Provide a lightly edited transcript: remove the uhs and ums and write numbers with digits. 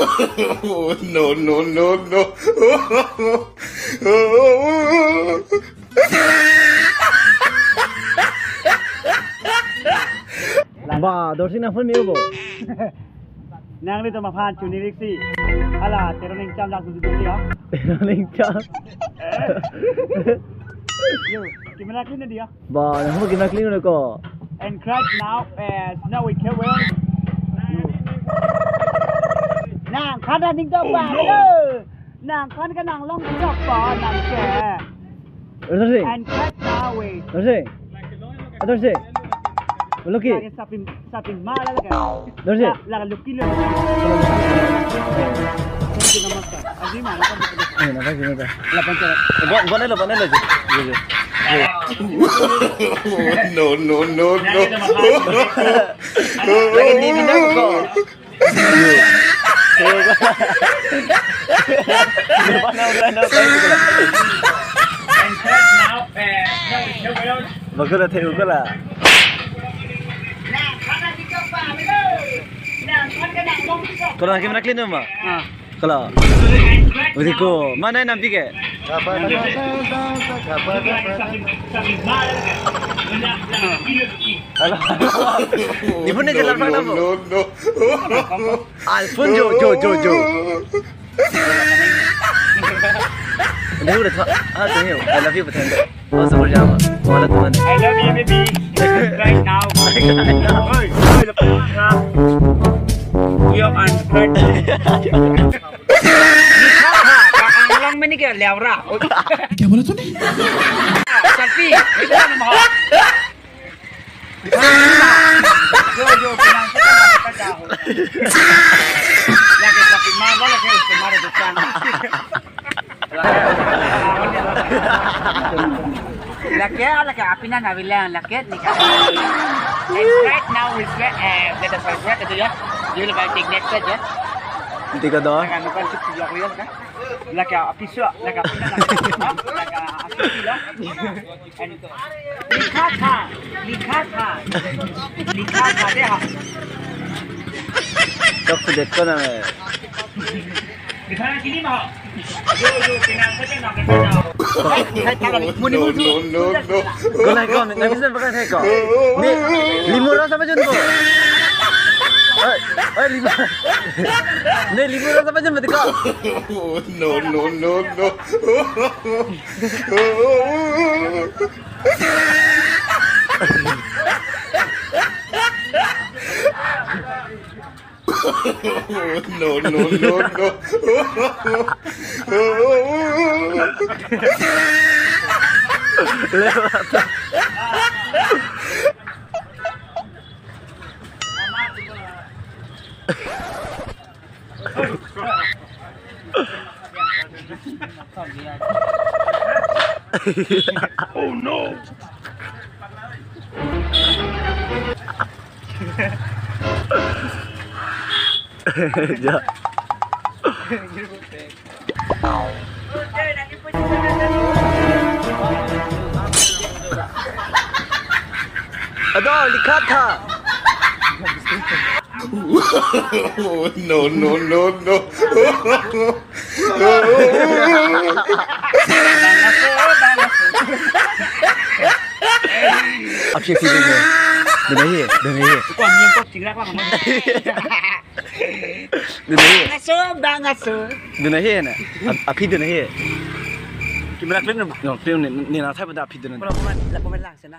No, no, no, no. Ba, dorsi na phun miu bo. Nang dito mapan cuni riksi. Ala, teroning cam langsung duduk dia. Teroning cam. Yo, gimana clean dia? Ba, nang gimana clean udah ko. And right now, now we can well. Nang kada ning dok ba lo. Nang kan ka nang long dok ba nang ke. Dorsi. And right now we. Dorsi. Dorsi. Loki. Sapin mala ka. Dorsi. La loki lo. Thank you namaskar. Azima na kan. Nampak gini dah. La pancara. Bonai lo je. No, no, no, no. Lagi ni benda ko. Baguslah tengok lah. Kau nak gimana clean rumah? Kalau, begitu mana nampi ke? Ni pun ni jalan mana bu? Alpun jo. Dah udah tak? Tengok, I love you betul. Oh semua jawab. Mana teman? I love you baby. Right now. Oi, lepas ni. Yo unfriend. Ang lang ke lewra. क्या बोला तूने? Selfie. Itu kan mau. Jo pinang kita jauh. Lagi tapi mana lagi kemarin depan. Laki api na nabilang laki ni kan. And right now we let us work itu ya. You will take next step ya. Nanti kau dah. Kan bukan sih aku ya kan. Laki api suah, laki api na laki api lah. And likata deh. Kau sedek kau nama. Di sana sini mau. Jo pinang saja nak kita. No, no, no. Kau nak kau, nak bisa pakai saya kau. Ni 5 orang sampai jumpa. Lima. Ni 5 orang sampai jumpa kau. No, no, no, no. No, no, no, no. Lewat. Oh no. Ja. Aduh, likata. No, no, no, no. Apa sih filmnya? Dengar ya. Kau nyengkok cirak lah kamu. Dengar ya. Dengar ya na. Api dengar ya. Gimana film ni? No, film ni nak saya pada api dengar. Kalau pemain lah sana.